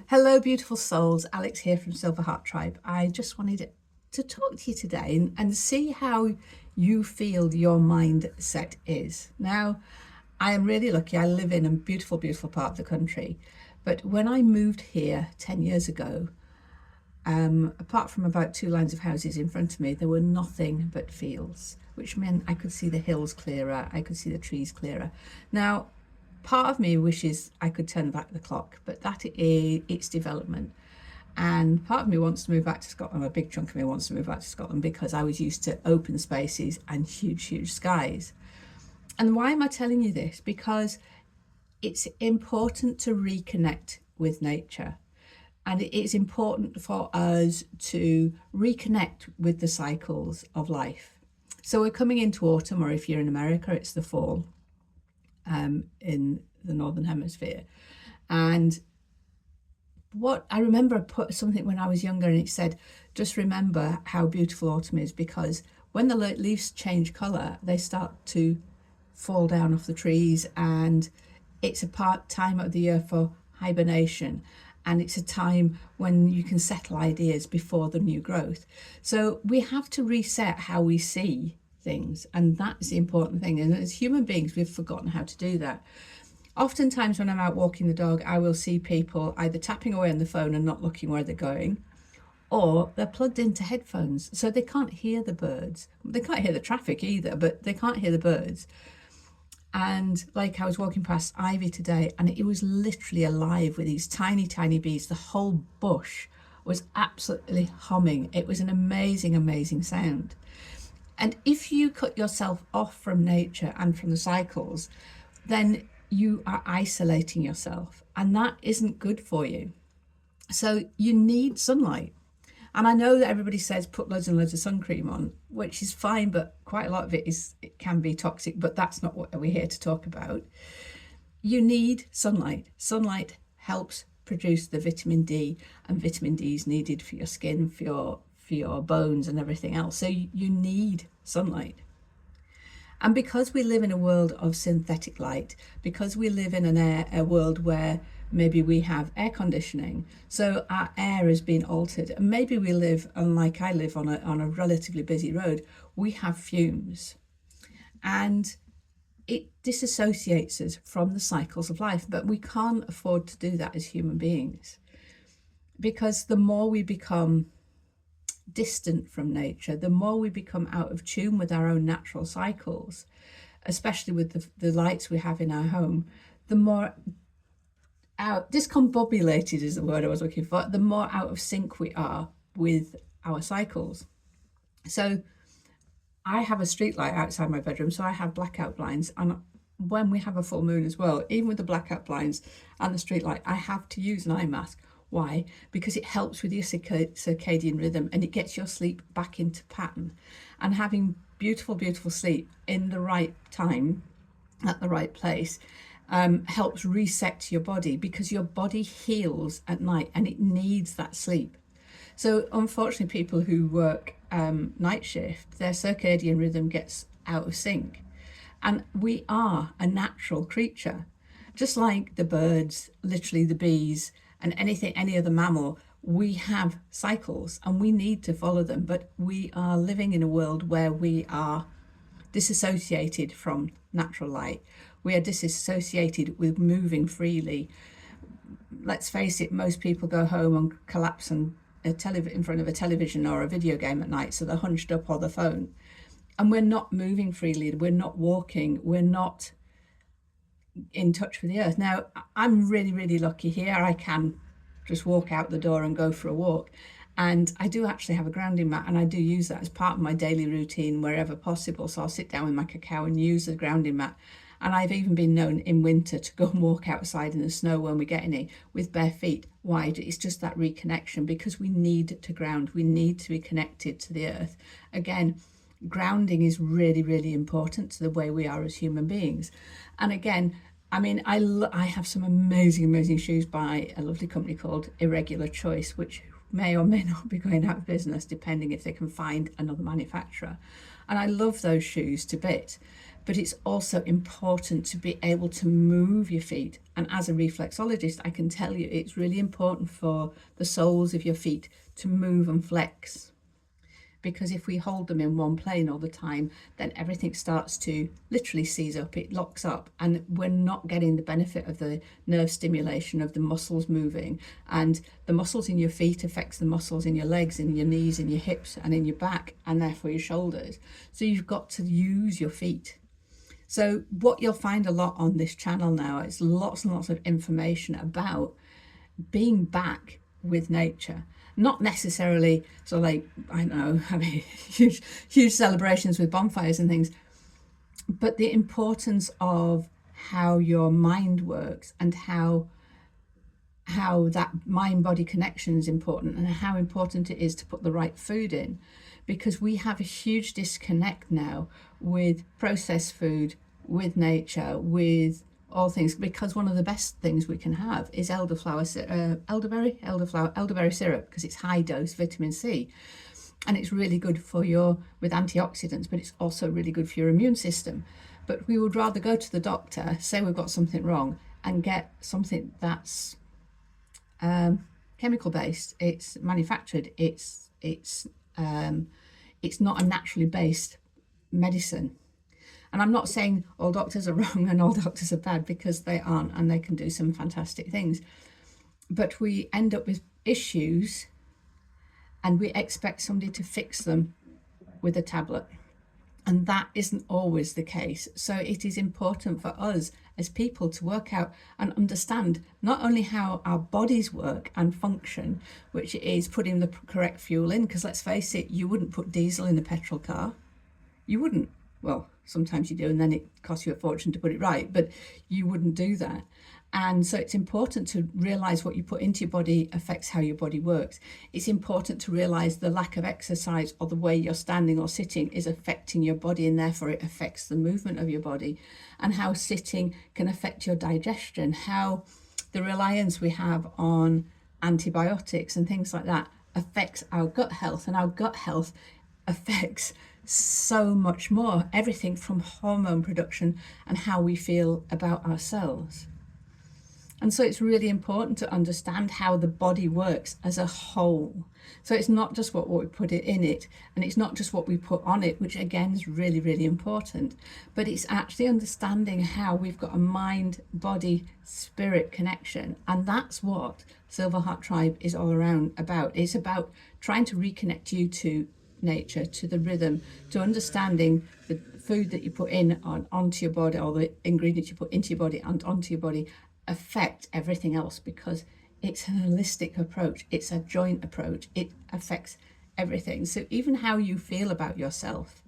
Hello, beautiful souls. Alex here from Silver Heart Tribe. I just wanted to talk to you today and see how you feel your mindset is. Now, I am really lucky. I live in a beautiful, beautiful part of the country. But when I moved here 10 years ago, apart from about two lines of houses in front of me, there were nothing but fields, which meant I could see the hills clearer, I could see the trees clearer. Now, part of me wishes I could turn back the clock, but that is its development. And part of me wants to move back to Scotland, a big chunk of me wants to move back to Scotland because I was used to open spaces and huge, huge skies. And why am I telling you this? Because it's important to reconnect with nature. And it is important for us to reconnect with the cycles of life. So we're coming into autumn, or if you're in America, it's the fall in the Northern Hemisphere. And what I remember, I put something when I was younger and it said, just remember how beautiful autumn is, because when the leaves change colour, they start to fall down off the trees, and it's a time of the year for hibernation, and it's a time when you can settle ideas before the new growth. So we have to reset how we see things, and that's the important thing. And as human beings, we've forgotten how to do that. Oftentimes when I'm out walking the dog, I will see people either tapping away on the phone and not looking where they're going, or they're plugged into headphones, so they can't hear the birds. They can't hear the traffic either, but they can't hear the birds. And like, I was walking past ivy today and it was literally alive with these tiny, tiny bees. The whole bush was absolutely humming. It was an amazing, amazing sound. And if you cut yourself off from nature and from the cycles, then you are isolating yourself, and that isn't good for you. So you need sunlight. And I know that everybody says put loads and loads of sun cream on, which is fine, but quite a lot of it can be toxic, but that's not what we're here to talk about. You need sunlight. Sunlight helps produce the vitamin D, and vitamin D is needed for your skin, for your bones and everything else. So you need sunlight. And because we live in a world of synthetic light, because we live in a world where maybe we have air conditioning, so our air has been altered, and maybe we live, unlike I live, on a relatively busy road, we have fumes, and it disassociates us from the cycles of life. But we can't afford to do that as human beings, because the more we become distant from nature, the more we become out of tune with our own natural cycles, especially with the lights we have in our home, the more discombobulated is the word I was looking for, the more out of sync we are with our cycles. So I have a street light outside my bedroom, so I have blackout blinds, and when we have a full moon as well, even with the blackout blinds and the street light, I have to use an eye mask. Why? Because it helps with your circadian rhythm, and it gets your sleep back into pattern. And having beautiful, beautiful sleep in the right time, at the right place, helps reset your body, because your body heals at night and it needs that sleep. So unfortunately, people who work night shift, their circadian rhythm gets out of sync. And we are a natural creature, just like the birds, literally the bees, and any other mammal. We have cycles and we need to follow them, but we are living in a world where we are disassociated from natural light. We are disassociated with moving freely. Let's face it, most people go home and collapse in front of a television or a video game at night, so they're hunched up on the phone. And we're not moving freely, we're not walking, we're not in touch with the earth. Now, I'm really, really lucky here. I can just walk out the door and go for a walk. And I do actually have a grounding mat, and I do use that as part of my daily routine wherever possible. So I'll sit down with my cacao and use the grounding mat. And I've even been known in winter to go and walk outside in the snow when we get any with bare feet. Why? It's just that reconnection, because we need to ground. We need to be connected to the earth. Again, grounding is really, really important to the way we are as human beings. And again, I mean, I have some amazing, amazing shoes by a lovely company called Irregular Choice, which may or may not be going out of business, depending if they can find another manufacturer. And I love those shoes to bits. but it's also important to be able to move your feet. And as a reflexologist, I can tell you it's really important for the soles of your feet to move and flex. Because if we hold them in one plane all the time, then everything starts to literally seize up, it locks up, and we're not getting the benefit of the nerve stimulation of the muscles moving. And the muscles in your feet affects the muscles in your legs, in your knees, in your hips, and in your back, and therefore your shoulders. So you've got to use your feet. So what you'll find a lot on this channel now is lots and lots of information about being back with nature. Not necessarily sort of like, I don't know, having huge celebrations with bonfires and things, but the importance of how your mind works and how that mind-body connection is important, and how important it is to put the right food in, because we have a huge disconnect now with processed food, with nature, with all things, because one of the best things we can have is elderberry syrup, because it's high dose vitamin C, and it's really good for with antioxidants, but it's also really good for your immune system. But we would rather go to the doctor, say we've got something wrong, and get something that's chemical based, it's manufactured, it's not a naturally based medicine. And I'm not saying all doctors are wrong and all doctors are bad, because they aren't, and they can do some fantastic things. But we end up with issues and we expect somebody to fix them with a tablet. And that isn't always the case. So it is important for us as people to work out and understand not only how our bodies work and function, which is putting the correct fuel in, because let's face it, you wouldn't put diesel in a petrol car. You wouldn't. Well, sometimes you do, and then it costs you a fortune to put it right, but you wouldn't do that. And so it's important to realize what you put into your body affects how your body works. It's important to realize the lack of exercise or the way you're standing or sitting is affecting your body, and therefore it affects the movement of your body, and how sitting can affect your digestion, how the reliance we have on antibiotics and things like that affects our gut health, and our gut health affects so much more, everything from hormone production and how we feel about ourselves. And so it's really important to understand how the body works as a whole. So it's not just what we put in it, and it's not just what we put on it, which again is really, really important, but it's actually understanding how we've got a mind, body, spirit connection. And that's what Silver Heart Tribe is all around about. It's about trying to reconnect you to nature, to the rhythm, to understanding the food that you put in onto your body, or the ingredients you put into your body and onto your body affect everything else, because it's an holistic approach, it's a joint approach, it affects everything. So even how you feel about yourself,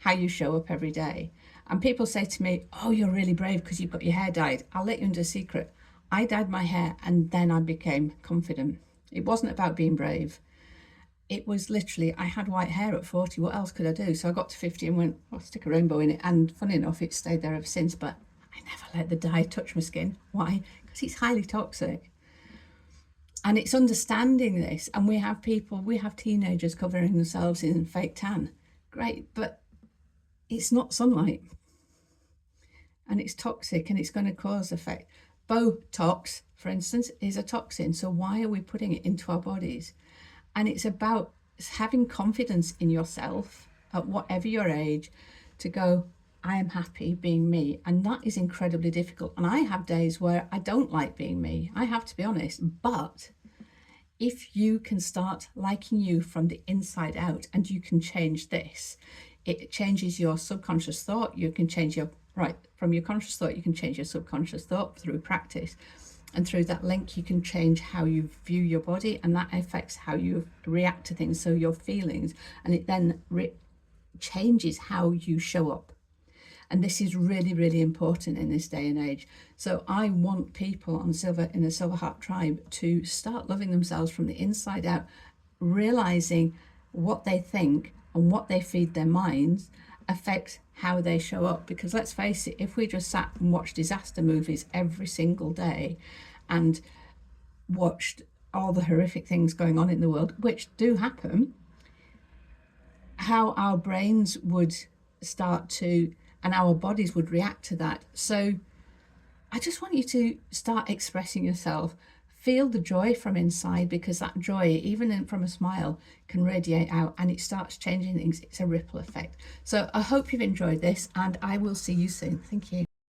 how you show up every day. And people say to me, oh, you're really brave because you've got your hair dyed. I'll let you into a secret. I dyed my hair and then I became confident. It wasn't about being brave. It was literally, I had white hair at 40, what else could I do? So I got to 50 and went, I'll stick a rainbow in it. And funny enough, it's stayed there ever since, but I never let the dye touch my skin. Why? Because it's highly toxic. And it's understanding this. And we have teenagers covering themselves in fake tan. Great, but it's not sunlight. And it's toxic, and it's going to cause effect. Botox, for instance, is a toxin. So why are we putting it into our bodies? And it's about having confidence in yourself at whatever your age to go, I am happy being me. And that is incredibly difficult. And I have days where I don't like being me. I have to be honest. But if you can start liking you from the inside out, and you can change this, it changes your subconscious thought. You can change from your conscious thought, you can change your subconscious thought through practice. And through that link, you can change how you view your body, and that affects how you react to things, so your feelings, and it then changes how you show up. And this is really, really important in this day and age. So I want people in the Silver Heart Tribe to start loving themselves from the inside out, realizing what they think and what they feed their minds affects how they show up. Because let's face it, if we just sat and watched disaster movies every single day and watched all the horrific things going on in the world, which do happen, how our brains would start to and our bodies would react to that. So I just want you to start expressing yourself. Feel the joy from inside, because that joy, even from a smile, can radiate out and it starts changing things. It's a ripple effect. So I hope you've enjoyed this, and I will see you soon. Thank you.